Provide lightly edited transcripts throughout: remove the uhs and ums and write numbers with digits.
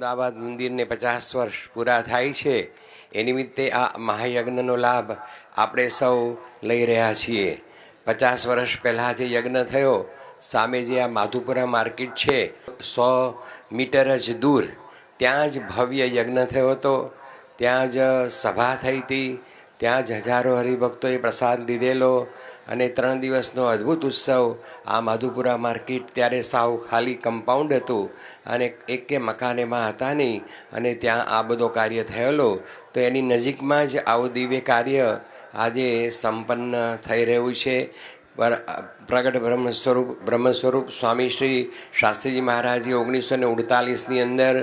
અમદાવાદ મંદિરને 50 વર્ષ પૂરા થાય છે એ નિમિત્તે આ મહાયજ્ઞનો લાભ આપણે સૌ લઈ રહ્યા છીએ. 50 વર્ષ પહેલાં જે યજ્ઞ થયો, સામે જે આ માધુપુરા માર્કેટ છે 100 મીટર જ દૂર, ત્યાં જ ભવ્ય યજ્ઞ થયો હતો. ત્યાં જ સભા થઈ હતી, ત્યાં જ હજારો હરિભક્તોએ પ્રસાદ લીધેલો અને 3 દિવસનો અદ્ભુત ઉત્સવ. આ માધુપુરા માર્કેટ ત્યારે સાવ ખાલી કમ્પાઉન્ડ હતું અને એકે મકાનેમાં હતા નહીં, અને ત્યાં આ બધો કાર્ય થયેલો. તો એની નજીકમાં જ આવું દિવ્ય કાર્ય આજે સંપન્ન થઈ રહ્યું છે. પ્રગટ બ્રહ્મ સ્વરૂપ સ્વામી શ્રી શાસ્ત્રીજી મહારાજે 1948ની અંદર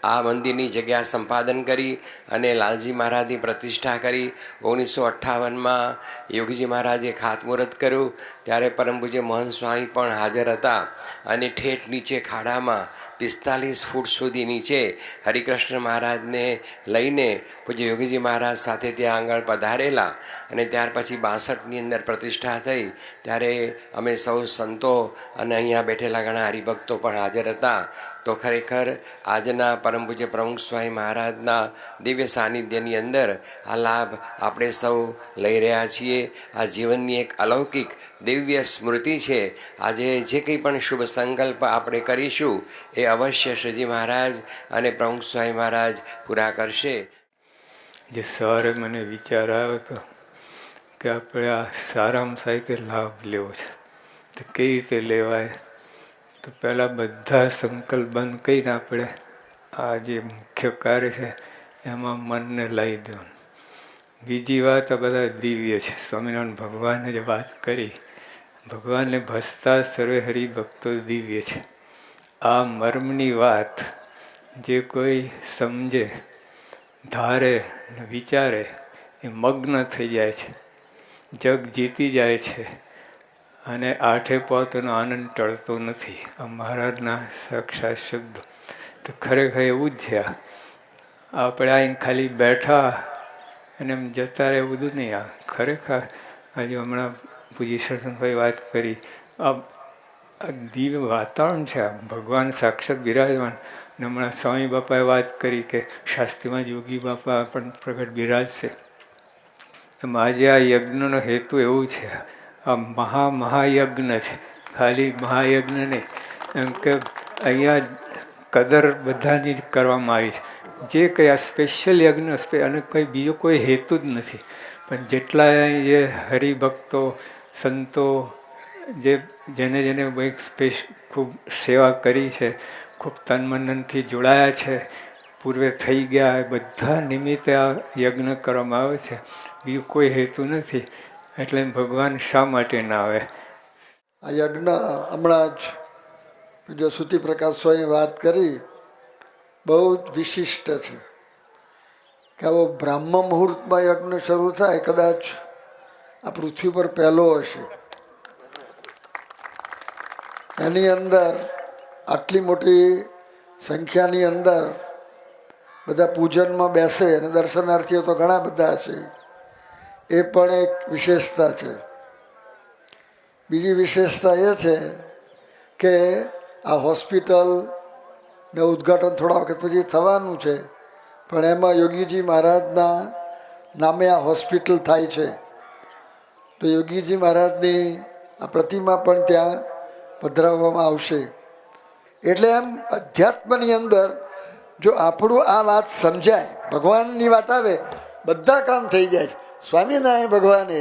આ મંદિરની જગ્યા સંપાદન કરી અને લાલજી મહારાજની પ્રતિષ્ઠા કરી. 1958માં યોગીજી મહારાજે ખાતમુહૂર્ત કર્યું, ત્યારે પરમ પૂજ્ય મહંત સ્વામી પણ હાજર હતા અને ઠેઠ નીચે ખાડામાં 45 ફૂટ સુધી નીચે હરિકૃષ્ણ મહારાજને લઈને પૂજ્ય યોગીજી મહારાજ સાથે ત્યાં આગળ પધારેલા. અને ત્યાર પછી 62ની અંદર પ્રતિષ્ઠા થઈ, ત્યારે અમે સૌ સંતો અને અહીંયા બેઠેલા ઘણા હરિભક્તો પણ હાજર હતા. તો ખરેખર આજના પરમ પૂજ્ય પ્રમુખ સ્વામી મહારાજના દિવ્ય સાનિધ્યની અંદર આ લાભ આપણે સૌ લઈ રહ્યા છીએ. આ જીવનની એક અલૌકિક દિવ્ય સ્મૃતિ છે. આજે જે કંઈ પણ શુભ સંકલ્પ આપણે કરીશું એ અવશ્ય શ્રીજી મહારાજ અને પ્રમુખ સ્વામી મહારાજ પૂરા કરશે. જે સવારે મને વિચાર આવ્યો હતો કે આપણે આ સારામાં સારી લાભ લેવો છે, તો કઈ રીતે લેવાય? તો પહેલાં બધા સંકલ્પ બંધ કરીને આપણે આ જે મુખ્ય કાર્ય છે એમાં મનને લાવી દેવાનું. બીજી વાત, આ બધા દિવ્ય છે. સ્વામિનારાયણ ભગવાને જે વાત કરી, ભગવાનને ભસતા સર્વે હરિભક્તો દિવ્ય છે. આ મર્મની વાત જે કોઈ સમજે, ધારે, વિચારે, એ મગ્ન થઈ જાય છે, જગ જીતી જાય છે અને આઠે પોતનો આનંદ ટળતો નથી. આ મહારાજના સાક્ષાત શબ્દો. તો ખરેખર એવું જ છે. આપણે આવીને ખાલી બેઠા અને એમ જતા રહે એવું બધું નહીં. આ ખરેખર આજે હમણાં પૂજી સરસનભાઈ વાત કરી, આ દિવ્ય વાતાવરણ છે. આ ભગવાન સાક્ષાત બિરાજમાન. અને હમણાં સ્વામી બાપાએ વાત કરી કે શાસ્ત્રીમાં યોગી બાપા પણ પ્રગટ બિરાજશે. એમ આજે આ યજ્ઞનો હેતુ એવું છે. આ મહાયજ્ઞ છે, ખાલી મહાયજ્ઞ નહીં. એમ કે અહીંયા કદર બધાની જ કરવામાં આવી છે. જે કંઈ આ સ્પેશિયલ યજ્ઞ અને કંઈ બીજો કોઈ હેતુ જ નથી. પણ જેટલા જે હરિભક્તો, સંતો, જેને ખૂબ સેવા કરી છે, ખૂબ તન મનથી જોડાયા છે, પૂર્વે થઈ ગયા, બધા નિમિત્તે આ યજ્ઞ કરવામાં આવે છે. બીજું કોઈ હેતુ નથી. એટલે ભગવાન શા માટે ના આવે? આ યજ્ઞ હમણાં જ બીજો સુતી પ્રકાશ સ્વામી વાત કરી, બહુ જ વિશિષ્ટ છે કે આવો બ્રાહ્મ મુહૂર્તમાં યજ્ઞ શરૂ થાય, કદાચ આ પૃથ્વી પર પહેલો હશે. એની અંદર આટલી મોટી સંખ્યાની અંદર બધા પૂજનમાં બેસે અને દર્શનાર્થીઓ તો ઘણા બધા હશે. એ પણ એક વિશેષતા છે. બીજી વિશેષતા એ છે કે આ હોસ્પિટલને ઉદ્ઘાટન થોડા વખત પછી થવાનું છે, પણ એમાં યોગીજી મહારાજના નામે આ હોસ્પિટલ થાય છે. તો યોગીજી મહારાજની આ પ્રતિમા પણ ત્યાં પધરાવવામાં આવશે. એટલે એમ અધ્યાત્મની અંદર જો આપણું આ વાત સમજાય, ભગવાનની વાત આવે, બધા કામ થઈ જાય છે. સ્વામિનારાયણ ભગવાને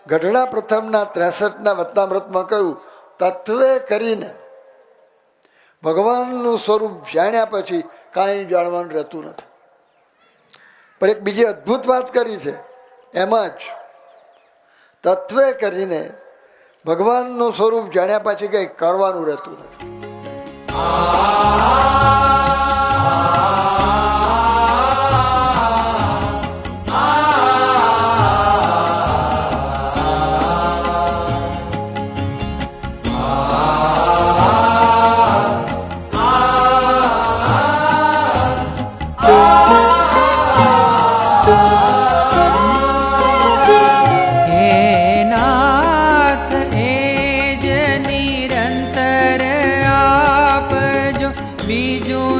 ગઢડા પ્રથમના 63ના વતનામૃતમાં કહ્યું, તત્વે કરીને ભગવાનનું સ્વરૂપ જાણ્યા પછી કાંઈ જાણવાનું રહેતું નથી. પણ એક બીજી અદ્ભુત વાત કરી છે, એમાં જ તત્વે કરીને ભગવાનનું સ્વરૂપ જાણ્યા પછી કંઈ કરવાનું રહેતું નથી. બીજું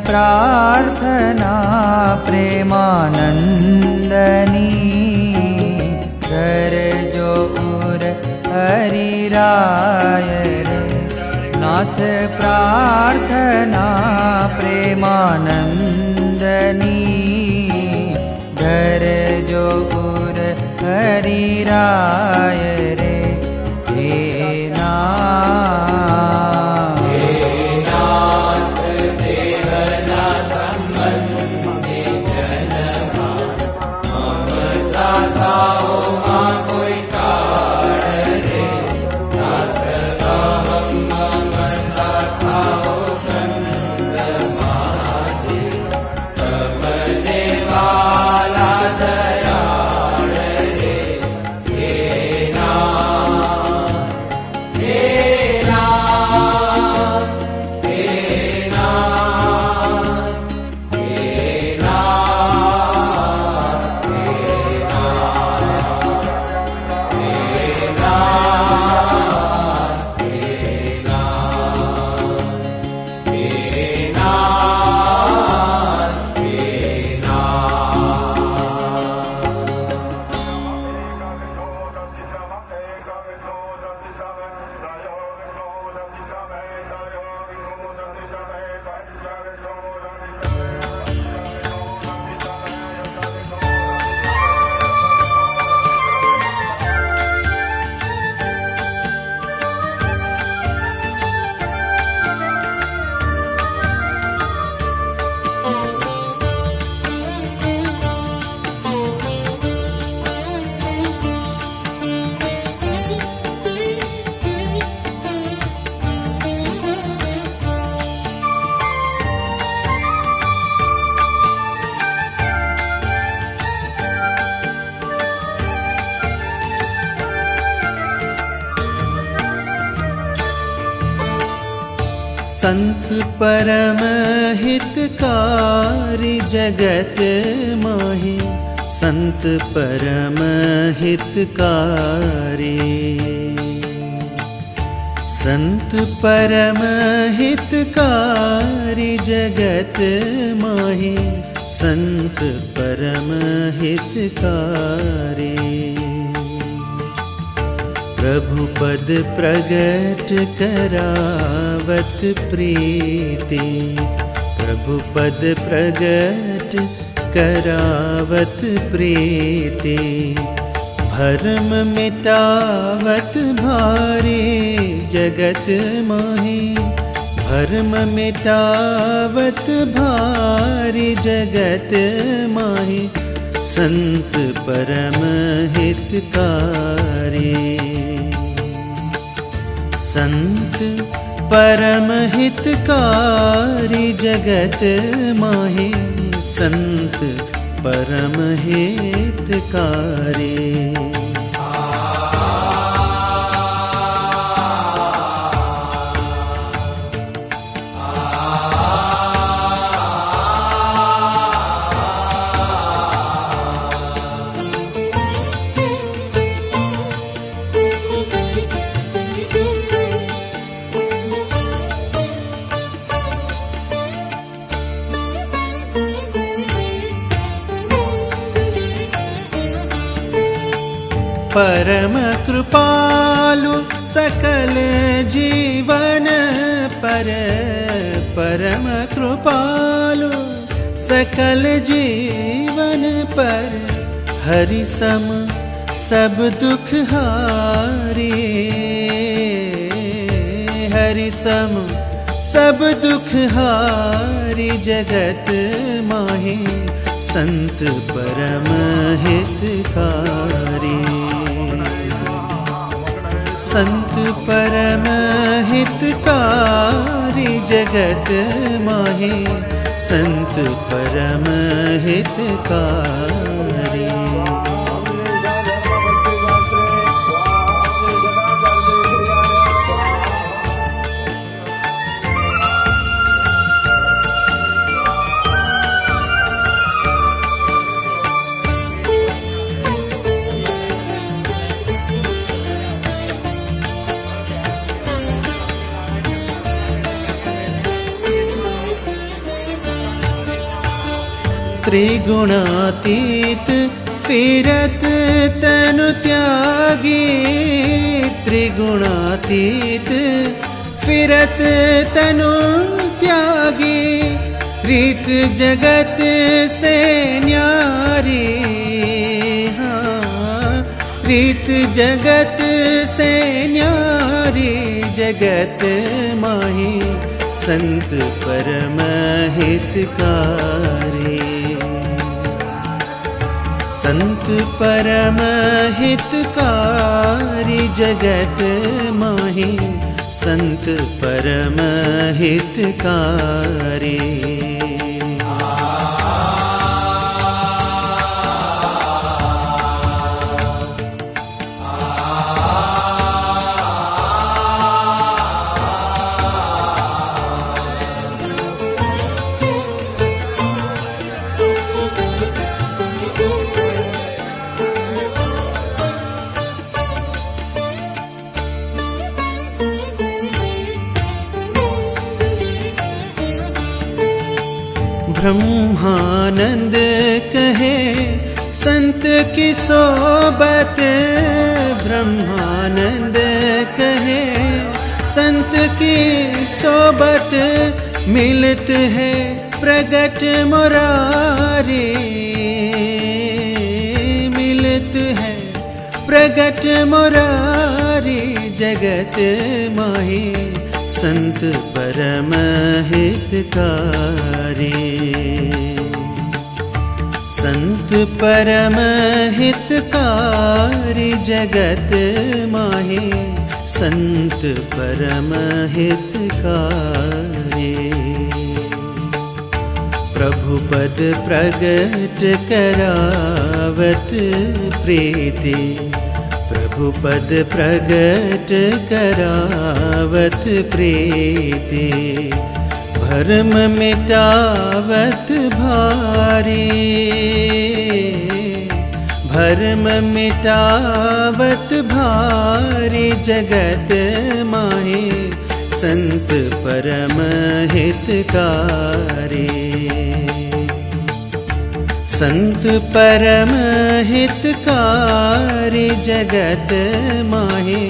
प्रार्थना प्रेमानन्दनी धरजो उर हरि राय रे। नाथ प्रार्थना प्रेमानन्दनी धरजो उर हरि राय रे। हे संत परम हितकारी जगत माहि। संत परम हितकारी। संत परम हितकारी जगत माहि। संत परम हितकारी। प्रभु पद प्रगट करावत प्रीति। प्रभु पद प्रगट करावत प्रीति। भरम मिटावत भारी जगत माहि। भरम मिटावत भारी जगत माहि। संत परम हितकारी। संत परम हितकारी जगत माहि। संत परम हितकारी। परम कृपालु सकल जीवन पर। परम कृपालु सकल जीवन पर। हरि सम सब दुख हारी। हरि सम सब दुख हारी जगत माहि। संत परम हितकारी। संत परम हितकारी जगत माहि। संत परम हितकारी। त्रिगुणातीत फिरत तनु त्यागी, त्रिगुणातीत फिरत तनु त्यागी, रीत जगत से न्यारी, हाँ रीत जगत से न्यारी, जगत माही संत परम हितकारी, संत परम हितकारी, जगत माही संत परम हितकारी। ब्रह्मानंद कहे संत की सोबत, ब्रह्मानंद कहे संत की सोबत, मिलत है प्रगट मुरारी, मिलत है प्रगट मुरारी, जगत माही संत परम हितकारी, संत परम हितकारी, जगत माही संत परम हितकारी। प्रभु पद प्रगट करावत प्रीति, प्रभु पद प्रगट करावत प्रीति, भरम मिटावत भारी, भरम मिटावत भारी, जगत माही संत परम हितकारी, संत परम हितकारी, जगत माही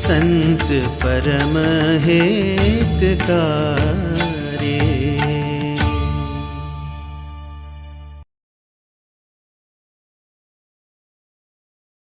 संत परम हितकारी।